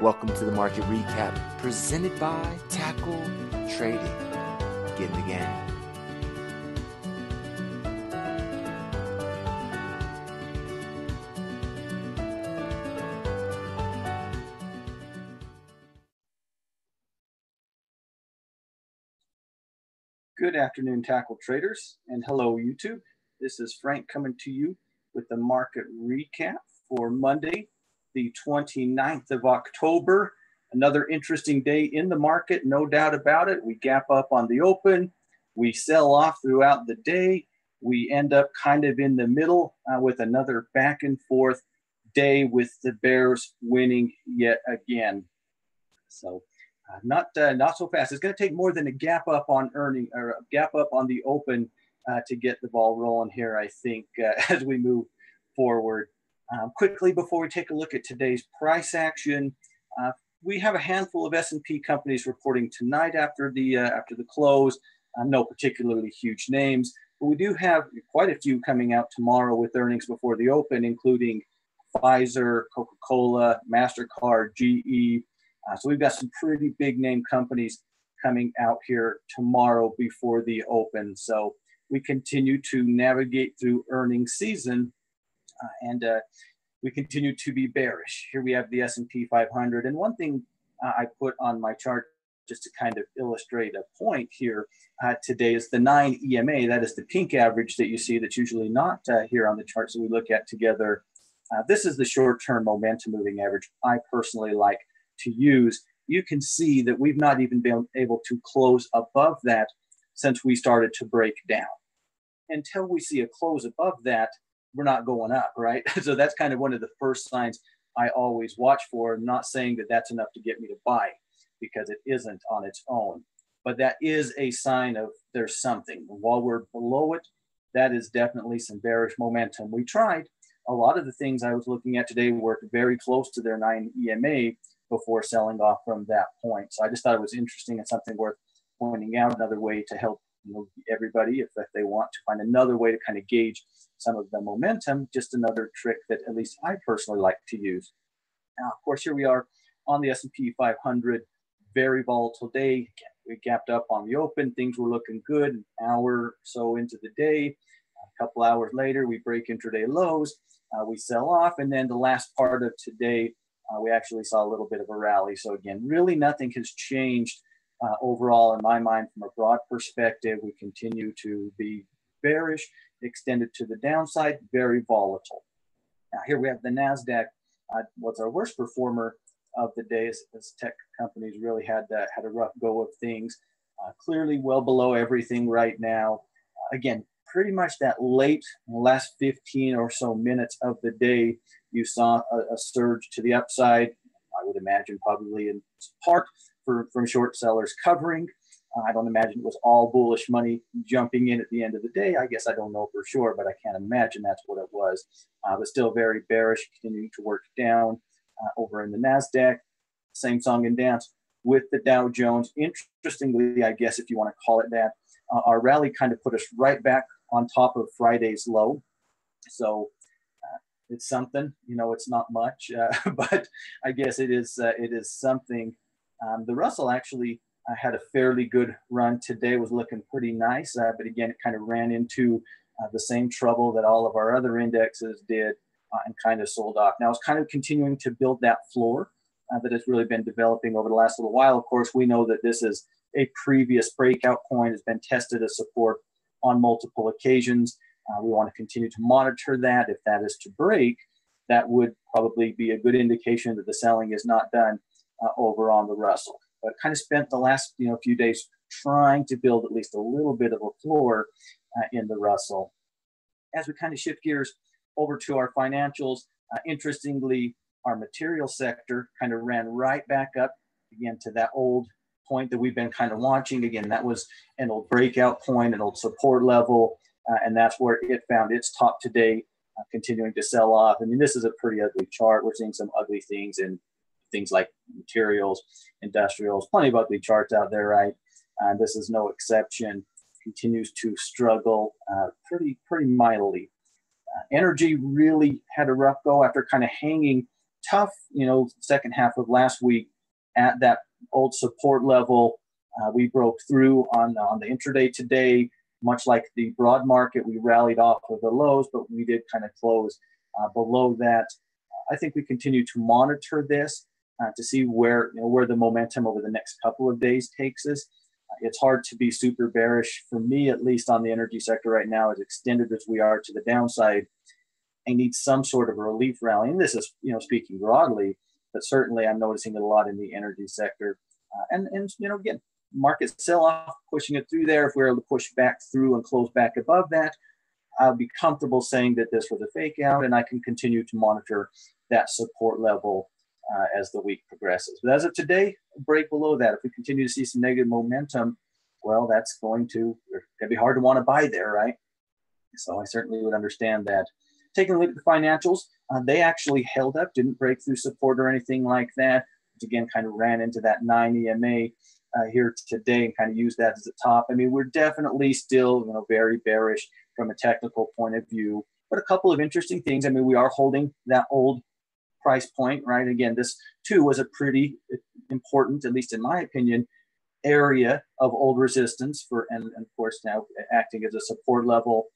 Welcome to the market recap presented by Tackle Trading. Get in the game. Good afternoon, Tackle Traders, and hello, YouTube. This is Frank coming to you with the market recap for Monday, the 29th of October. Another interesting day in the market, no doubt about it. We gap up on the open. We sell off throughout the day. We end up kind of in the middle with another back and forth day with the bears winning yet again. So not so fast. It's going to take more than a gap up on earning or a gap up on the open to get the ball rolling here, I think, as we move forward. Quickly, before we take a look at today's price action, we have a handful of S&P companies reporting tonight after the close. No particularly huge names, but we do have quite a few coming out tomorrow with earnings before the open, including Pfizer, Coca-Cola, MasterCard, GE. So we've got some pretty big name companies coming out here tomorrow before the open. So we continue to navigate through earnings season and we continue to be bearish. Here we have the S&P 500. And one thing I put on my chart just to kind of illustrate a point here today is the 9 EMA. That is the pink average that you see that's usually not here on the charts that we look at together. This is the short-term momentum moving average I personally like to use. You can see that we've not even been able to close above that since we started to break down. Until we see a close above that, we're not going up, right? So that's kind of one of the first signs I always watch for. I'm not saying that that's enough to get me to buy, because it isn't on its own. But that is a sign of there's something. While we're below it, that is definitely some bearish momentum. We tried. A lot of the things I was looking at today worked very close to their 9 EMA before selling off from that point. So I just thought it was interesting and something worth pointing out, another way to help everybody if they want to find another way to kind of gauge some of the momentum, just another trick that at least I personally like to use. Now, of course, here we are on the S&P 500, very volatile day. Again, we gapped up on the open. Things were looking good an hour or so into the day. A couple hours later, we break intraday lows. We sell off. And then the last part of today, we actually saw a little bit of a rally. So again, really nothing has changed overall in my mind from a broad perspective. We continue to be bearish, extended to the downside, very volatile. Now here we have the NASDAQ. What's our worst performer of the day as tech companies really had a rough go of things. Clearly well below everything right now. Again, pretty much that last 15 or so minutes of the day, you saw a surge to the upside. I would imagine probably in part from short sellers covering. I don't imagine it was all bullish money jumping in at the end of the day. I guess I don't know for sure, but I can't imagine that's what it was. But still very bearish, continuing to work down over in the NASDAQ. Same song and dance with the Dow Jones. Interestingly, I guess if you want to call it that, our rally kind of put us right back on top of Friday's low. So it's something, it's not much, but I guess it is something. The Russell actually had a fairly good run today, was looking pretty nice, but again, it kind of ran into the same trouble that all of our other indexes did and kind of sold off. Now it's kind of continuing to build that floor that has really been developing over the last little while. Of course, we know that this is a previous breakout point, has been tested as support on multiple occasions. We want to continue to monitor that. If that is to break, that would probably be a good indication that the selling is not done over on the Russell. But kind of spent the last few days trying to build at least a little bit of a floor in the Russell. As we kind of shift gears over to our financials, interestingly, our material sector kind of ran right back up again to that old point that we've been kind of watching. Again, that was an old breakout point, an old support level, and that's where it found its top today, continuing to sell off. I mean, this is a pretty ugly chart. We're seeing some ugly things in things like materials, industrials, plenty of ugly charts out there, right? This is no exception. Continues to struggle pretty mightily. Energy really had a rough go after kind of hanging tough, second half of last week at that old support level. We broke through on the intraday today. Much like the broad market, we rallied off of the lows, but we did kind of close below that. I think we continue to monitor this to see where the momentum over the next couple of days takes us. It's hard to be super bearish for me, at least on the energy sector right now, as extended as we are to the downside. I need some sort of a relief rally, and this is speaking broadly, but certainly I'm noticing it a lot in the energy sector. And again, market sell-off, pushing it through there. If we're able to push back through and close back above that, I'll be comfortable saying that this was a fake out, and I can continue to monitor that support level as the week progresses. But as of today, break below that. If we continue to see some negative momentum, well, that's going to be hard to want to buy there, right? So I certainly would understand that. Taking a look at the financials, they actually held up, didn't break through support or anything like that. Which again, kind of ran into that 9 EMA here today and kind of used that as a top. I mean, we're definitely still very bearish from a technical point of view, but a couple of interesting things. I mean, we are holding that old price point, right? Again, this too was a pretty important, at least in my opinion, area of old resistance and of course now acting as a support level.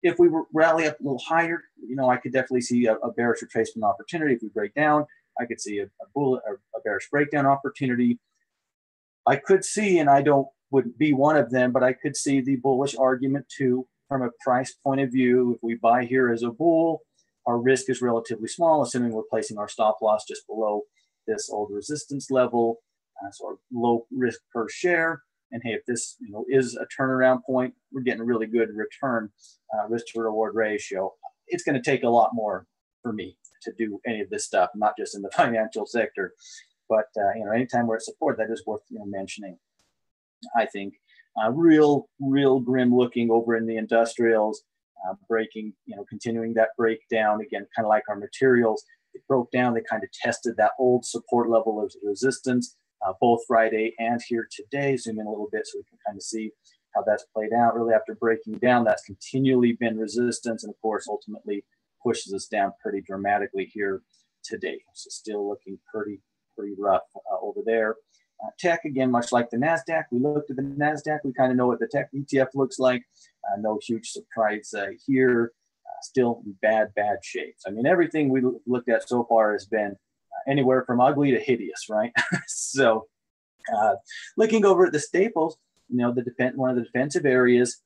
If we rally up a little higher, I could definitely see a bearish retracement opportunity. If we break down, I could see a bearish breakdown opportunity. I could see, and wouldn't be one of them, but I could see the bullish argument too from a price point of view. If we buy here as a bull, our risk is relatively small, assuming we're placing our stop loss just below this old resistance level, so our low risk per share. And hey, if this is a turnaround point, we're getting a really good return risk to reward ratio. It's going to take a lot more for me to do any of this stuff, not just in the financial sector, but anytime we're at support, that is worth mentioning. I think real grim looking over in the industrials, breaking, continuing that breakdown again, kind of like our materials. It broke down. They kind of tested that old support level of resistance both Friday and here today. Zoom in a little bit so we can kind of see how that's played out. Really, after breaking down, that's continually been resistance, and of course, ultimately pushes us down pretty dramatically here today. So still looking pretty rough over there. Tech, again, much like the NASDAQ, we looked at the NASDAQ, we kind of know what the tech ETF looks like. No huge surprise here. Still in bad shapes. I mean, everything we looked at so far has been anywhere from ugly to hideous, right? So looking over at the staples, one of the defensive areas,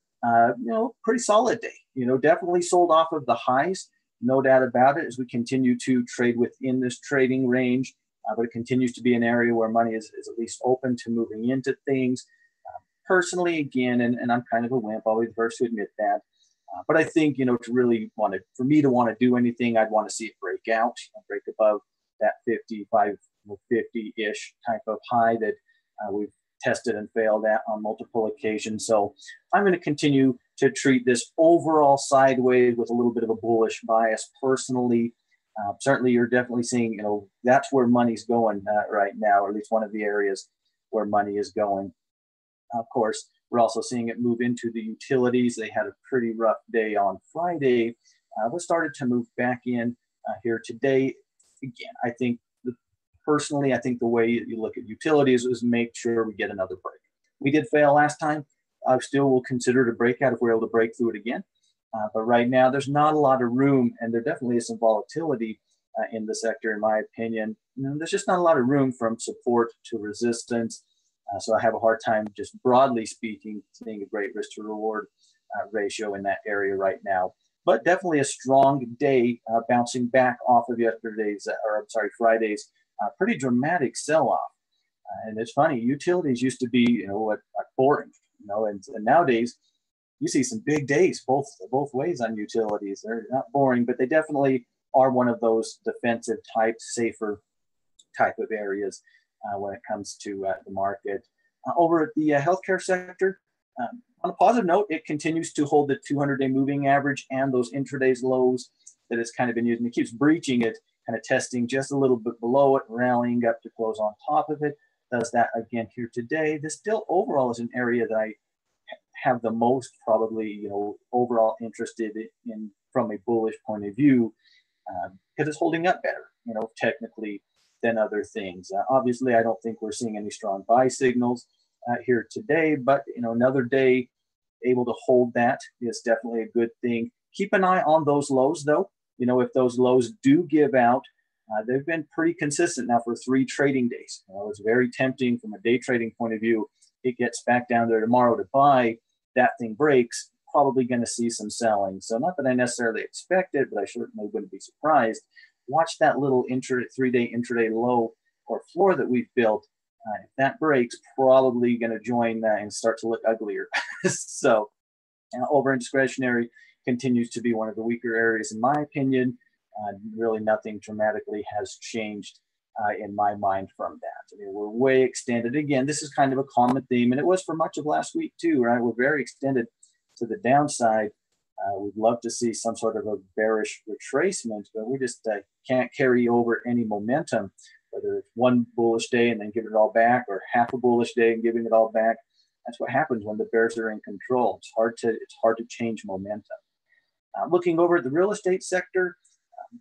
pretty solid day. Definitely sold off of the highs, no doubt about it, as we continue to trade within this trading range. But it continues to be an area where money is at least open to moving into things. Personally, again, and I'm kind of a wimp, always the first to admit that. But I think, for me to want to do anything, I'd want to see it break out, break above that 50-ish type of high that we've tested and failed at on multiple occasions. So I'm going to continue to treat this overall sideways with a little bit of a bullish bias personally. Certainly, you're definitely seeing, that's where money's going right now, or at least one of the areas where money is going. Of course, we're also seeing it move into the utilities. They had a pretty rough day on Friday, but started to move back in here today. Again, I think personally, the way you look at utilities is make sure we get another break. We did fail last time. I still will consider it a breakout if we're able to break through it again. But right now, there's not a lot of room, and there definitely is some volatility in the sector, in my opinion. There's just not a lot of room from support to resistance. So I have a hard time, just broadly speaking, seeing a great risk to reward ratio in that area right now. But definitely a strong day, bouncing back off of Friday's pretty dramatic sell-off. And it's funny, utilities used to be, boring, and nowadays you see some big days both ways on utilities. They're not boring, but they definitely are one of those defensive type, safer type of areas when it comes to the market. Over at the healthcare sector, on a positive note, it continues to hold the 200-day moving average and those intraday lows that it's kind of been using. It keeps breaching it, kind of testing just a little bit below it, rallying up to close on top of it. Does that again here today. This still overall is an area that I have the most probably, overall interested in from a bullish point of view, because it's holding up better. technically than other things. Obviously, I don't think we're seeing any strong buy signals here today, but another day able to hold that is definitely a good thing. Keep an eye on those lows, though. If those lows do give out, they've been pretty consistent now for 3 trading days. It's very tempting from a day trading point of view. It gets back down there tomorrow to buy. That thing breaks, probably going to see some selling. So not that I necessarily expect it, but I certainly wouldn't be surprised. Watch that little 3-day intraday low or floor that we've built. If that breaks, probably going to join and start to look uglier. So over in discretionary continues to be one of the weaker areas, in my opinion. Really nothing dramatically has changed in my mind from that. We're way extended. Again, this is kind of a common theme, and it was for much of last week too, right? We're very extended to the downside. We'd love to see some sort of a bearish retracement, but we just can't carry over any momentum, whether it's one bullish day and then giving it all back, or half a bullish day and giving it all back. That's what happens when the bears are in control. It's hard to change momentum. Looking over at the real estate sector,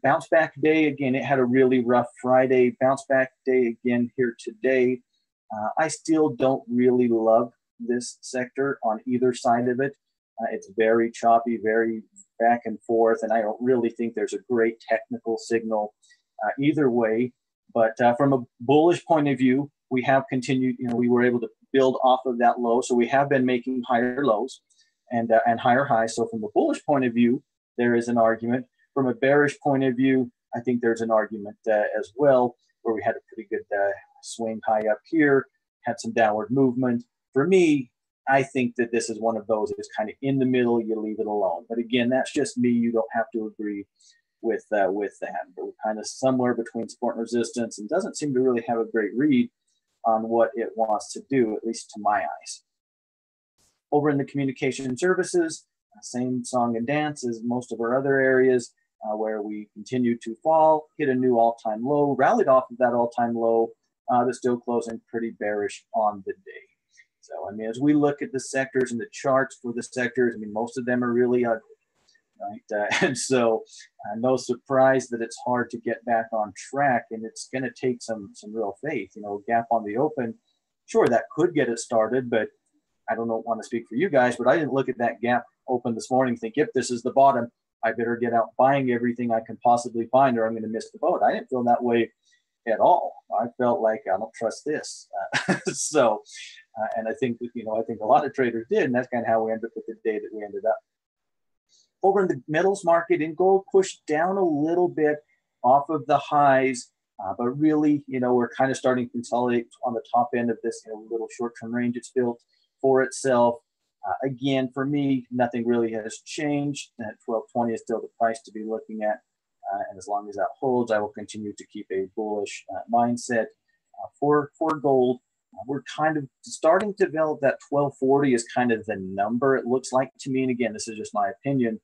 bounce back day again. It had a really rough Friday. Bounce back day again here today. I still don't really love this sector on either side of it. It's very choppy, very back and forth, and I don't really think there's a great technical signal either way. But from a bullish point of view, we have continued. We were able to build off of that low, so we have been making higher lows and higher highs. So from a bullish point of view, there is an argument. From a bearish point of view, I think there's an argument as well, where we had a pretty good swing high up here, had some downward movement. For me, I think that this is one of those that's kind of in the middle. You leave it alone. But again, that's just me. You don't have to agree with that. But we're kind of somewhere between support and resistance, and doesn't seem to really have a great read on what it wants to do, at least to my eyes. Over in the communication services, same song and dance as most of our other areas, where we continued to fall, hit a new all-time low, rallied off of that all-time low, but still closing pretty bearish on the day. So, as we look at the sectors and the charts for the sectors, most of them are really ugly, right? And so, no surprise that it's hard to get back on track, and it's going to take some real faith. Gap on the open, sure, that could get it started, but I don't want to speak for you guys, but I didn't look at that gap open this morning and think, if this is the bottom, I better get out buying everything I can possibly find, or I'm going to miss the boat. I didn't feel that way at all. I felt like I don't trust this. So, and I think a lot of traders did, and that's kind of how we ended up with the day that we ended up. Over in the metals market, in gold pushed down a little bit off of the highs, but really, we're kind of starting to consolidate on the top end of this little short-term range it's built for itself. Again, for me, nothing really has changed. 1220 is still the price to be looking at. And as long as that holds, I will continue to keep a bullish mindset for gold. We're kind of starting to develop that 1240 is kind of the number it looks like to me. And again, this is just my opinion.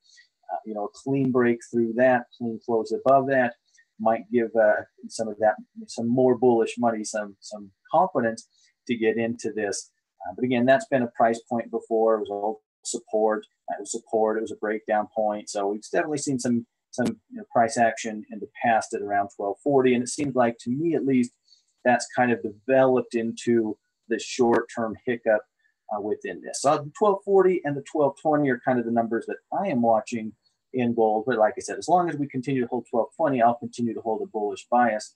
A clean break through that, clean close above that might give some more bullish money, some confidence to get into this. But again, that's been a price point before. It was all support. It was a breakdown point. So we've definitely seen some price action in the past at around 1240. And it seems like, to me at least, that's kind of developed into the short-term hiccup within this. So the 1240 and the 1220 are kind of the numbers that I am watching in gold. But like I said, as long as we continue to hold 1220, I'll continue to hold a bullish bias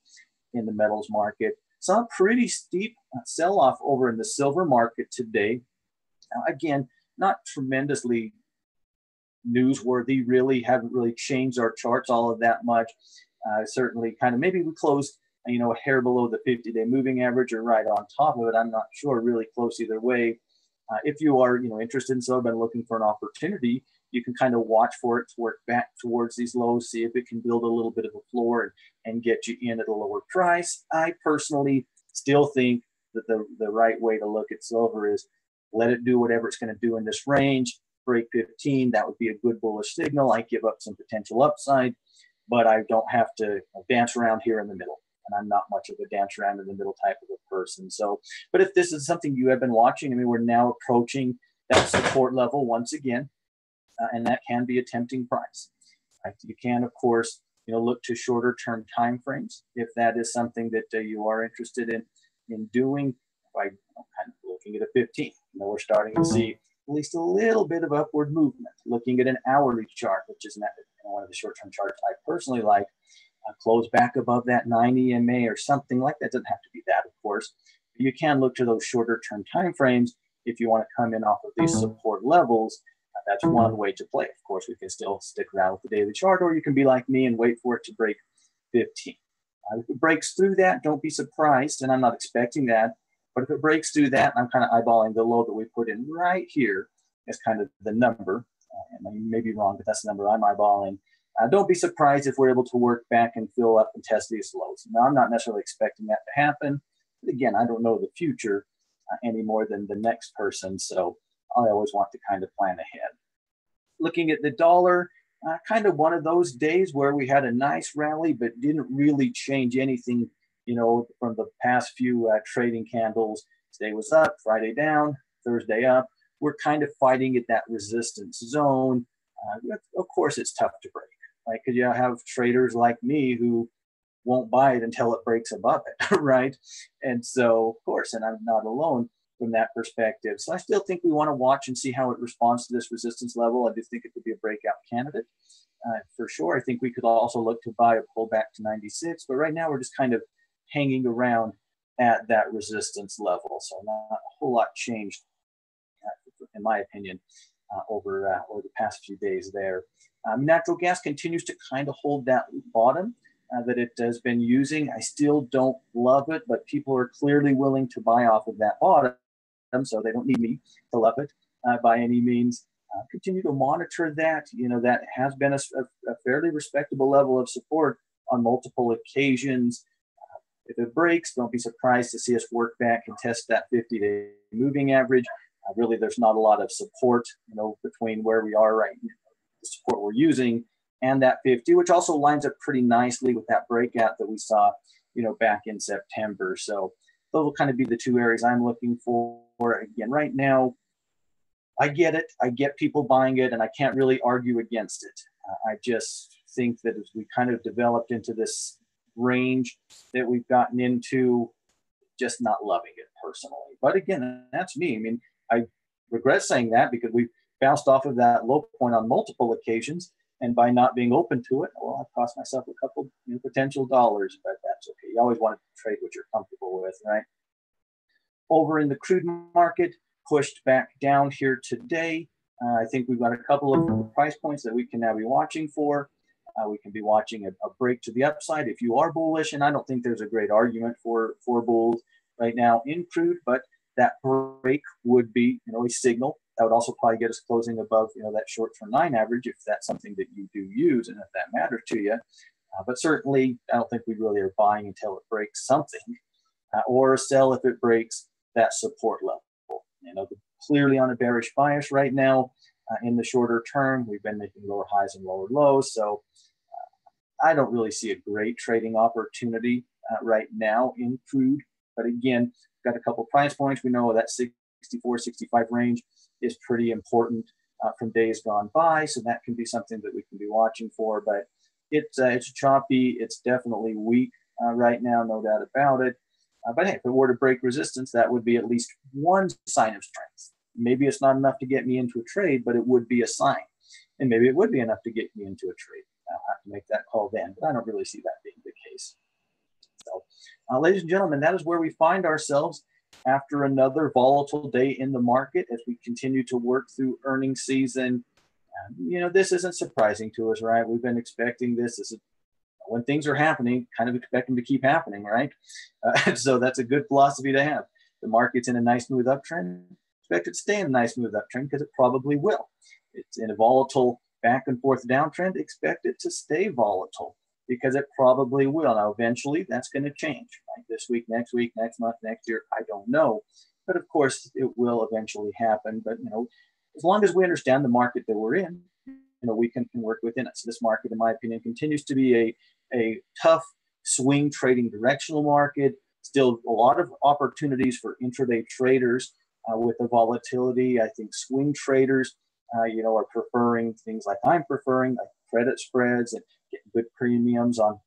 in the metals market. Saw a pretty steep sell-off over in the silver market today. Again, not tremendously newsworthy, really haven't really changed our charts all of that much. Certainly kind of maybe we closed a hair below the 50-day moving average or right on top of it. I'm not sure, really close either way. If you are interested in silver and looking for an opportunity, you can kind of watch for it to work back towards these lows, see if it can build a little bit of a floor and get you in at a lower price. I personally still think that the right way to look at silver is let it do whatever it's going to do in this range. Break 15, that would be a good bullish signal. I give up some potential upside, but I don't have to dance around here in the middle. And I'm not much of a dance around in the middle type of a person. So, but if this is something you have been watching, we're now approaching that support level once again. And that can be a tempting price. Right? You can, of course, look to shorter term time frames if that is something that you are interested in doing. By kind of looking at a 15, we're starting to see at least a little bit of upward movement. Looking at an hourly chart, which is not one of the short-term charts I personally like, close back above that 90 MA or something like that. Doesn't have to be that, of course. But you can look to those shorter-term time frames if you want to come in off of these support levels. That's one way to play. Of course, we can still stick around with the daily chart, or you can be like me and wait for it to break 15. If it breaks through that, don't be surprised, and I'm not expecting that. But if it breaks through that, I'm kind of eyeballing the low that we put in right here as kind of the number. And I may be wrong, but that's the number I'm eyeballing. Don't be surprised if we're able to work back and fill up and test these lows. Now, I'm not necessarily expecting that to happen. But again, I don't know the future any more than the next person. So I always want to kind of plan ahead. Looking at the dollar, kind of one of those days where we had a nice rally, but didn't really change anything, from the past few trading candles. Today was up, Friday down, Thursday up. We're kind of fighting at that resistance zone. Of course, it's tough to break, right? Because you have traders like me who won't buy it until it breaks above it, right? And so, of course, and I'm not alone from that perspective. So I still think we want to watch and see how it responds to this resistance level. I do think it could be a breakout candidate for sure. I think we could also look to buy a pullback to 96, but right now we're just kind of hanging around at that resistance level. So not a whole lot changed, in my opinion, over the past few days there. Natural gas continues to kind of hold that bottom that it has been using. I still don't love it, but people are clearly willing to buy off of that bottom, so they don't need me to love it by any means. Continue to monitor that. That has been a fairly respectable level of support on multiple occasions. If it breaks, don't be surprised to see us work back and test that 50-day moving average. Really, there's not a lot of support, between where we are right now, the support we're using, and that 50, which also lines up pretty nicely with that breakout that we saw, back in September. So those will kind of be the two areas I'm looking for. Again, right now, I get it. I get people buying it, and I can't really argue against it. I just think that as we kind of developed into this range that we've gotten into, just not loving it personally. But again, that's me. I mean, I regret saying that because we've bounced off of that low point on multiple occasions, and by not being open to it, well, I've cost myself a couple potential dollars, but that's okay. You always want to trade what you're comfortable with, right? Over in the crude market, pushed back down here today. I think we've got a couple of price points that we can now be watching for. We can be watching a break to the upside if you are bullish, and I don't think there's a great argument for bulls right now in crude, but that break would be, a signal. That would also probably get us closing above, that short-term 9 average if that's something that you do use and if that matters to you. But certainly, I don't think we really are buying until it breaks something, or sell if it breaks that support level. Clearly on a bearish bias right now in the shorter term. We've been making lower highs and lower lows, so I don't really see a great trading opportunity right now in crude. But again, got a couple price points. We know that 64, 65 range is pretty important from days gone by. So that can be something that we can be watching for. But it's choppy. It's definitely weak right now, no doubt about it. But hey, if it were to break resistance, that would be at least one sign of strength. Maybe it's not enough to get me into a trade, but it would be a sign. And maybe it would be enough to get me into a trade. I'll have to make that call then, but I don't really see that being the case. So, ladies and gentlemen, that is where we find ourselves after another volatile day in the market as we continue to work through earnings season. This isn't surprising to us, right? We've been expecting this. When things are happening, kind of expect them to keep happening, right? So that's a good philosophy to have. The market's in a nice smooth uptrend. Expect it to stay in a nice smooth uptrend because it probably will. It's in a volatile back and forth downtrend. Expect it to stay volatile because it probably will. Now, eventually, that's going to change. Right? This week, next month, next year, I don't know. But of course, it will eventually happen. But as long as we understand the market that we're in, we can work within it. So this market, in my opinion, continues to be a tough swing trading directional market. Still a lot of opportunities for intraday traders with the volatility. I think swing traders, are preferring things like I'm preferring, like credit spreads and getting good premiums on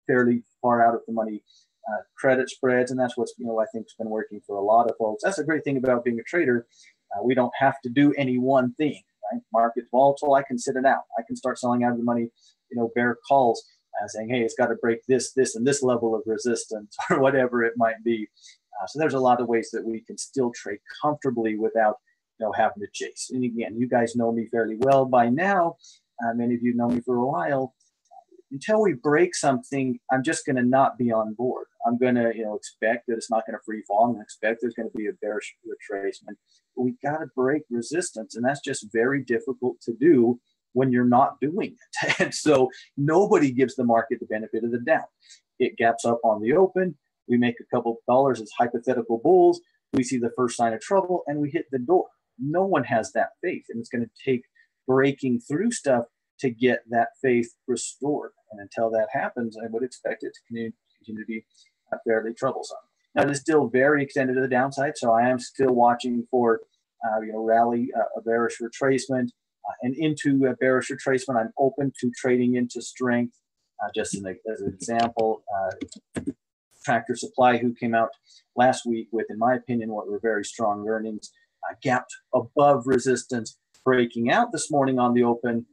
fairly far out of the money credit spreads, and that's what's I think has been working for a lot of folks. That's a great thing about being a trader. We don't have to do any one thing. Right? Market's volatile. I can sit it out. I can start selling out of the money. Bear calls, saying, "Hey, it's got to break this, and this level of resistance, or whatever it might be." So there's a lot of ways that we can still trade comfortably without having to chase. And again, you guys know me fairly well by now. Many of you know me for a while. Until we break something, I'm just going to not be on board. I'm going to, expect that it's not going to free fall. I'm going to expect there's going to be a bearish retracement. But we got to break resistance, and that's just very difficult to do when you're not doing it. And so nobody gives the market the benefit of the doubt. It gaps up on the open. We make a couple of dollars as hypothetical bulls. We see the first sign of trouble, and we hit the door. No one has that faith, and it's going to take breaking through stuff to get that faith restored. And until that happens, I would expect it to continue to be fairly troublesome. Now, it is still very extended to the downside, so I am still watching for rally, a bearish retracement, and into a bearish retracement. I'm open to trading into strength. Just as an example, Tractor Supply, who came out last week with, in my opinion, what were very strong earnings, gapped above resistance, breaking out this morning on the open.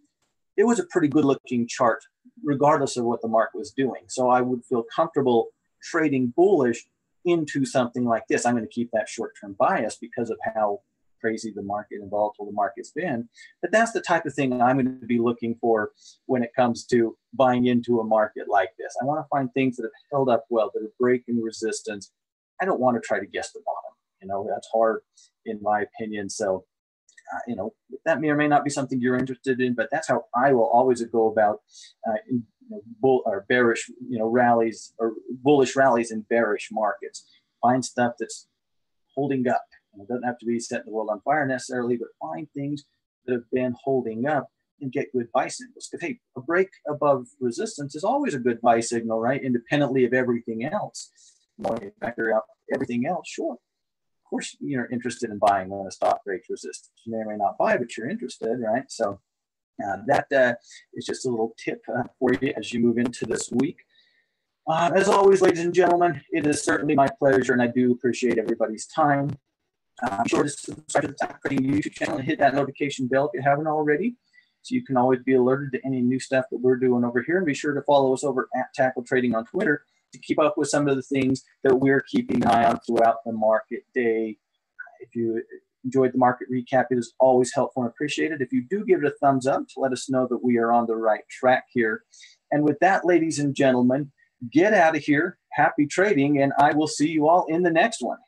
It was a pretty good looking chart, regardless of what the market was doing. So I would feel comfortable trading bullish into something like this. I'm going to keep that short-term bias because of how crazy the market and volatile the market's been. But that's the type of thing I'm going to be looking for when it comes to buying into a market like this. I want to find things that have held up well, that are breaking resistance. I don't want to try to guess the bottom. That's hard in my opinion. So that may or may not be something you're interested in, but that's how I will always go about bull or bearish, rallies, or bullish rallies in bearish markets. Find stuff that's holding up. It doesn't have to be setting the world on fire necessarily, but find things that have been holding up and get good buy signals. Because hey, a break above resistance is always a good buy signal, right? Independently of everything else. When you factor out everything else, sure. Of course, you're interested in buying when a stock breaks resistance. You may or may not buy, but you're interested, right? So that is just a little tip for you as you move into this week. As always, ladies and gentlemen, it is certainly my pleasure, and I do appreciate everybody's time. Be sure to subscribe to the Tackle Trading YouTube channel and hit that notification bell if you haven't already, so you can always be alerted to any new stuff that we're doing over here. And be sure to follow us over at Tackle Trading on Twitter to keep up with some of the things that we're keeping an eye on throughout the market day. If you enjoyed the market recap, it is always helpful and appreciated. If you do give it a thumbs up to let us know that we are on the right track here. And with that, ladies and gentlemen, get out of here. Happy trading, and I will see you all in the next one.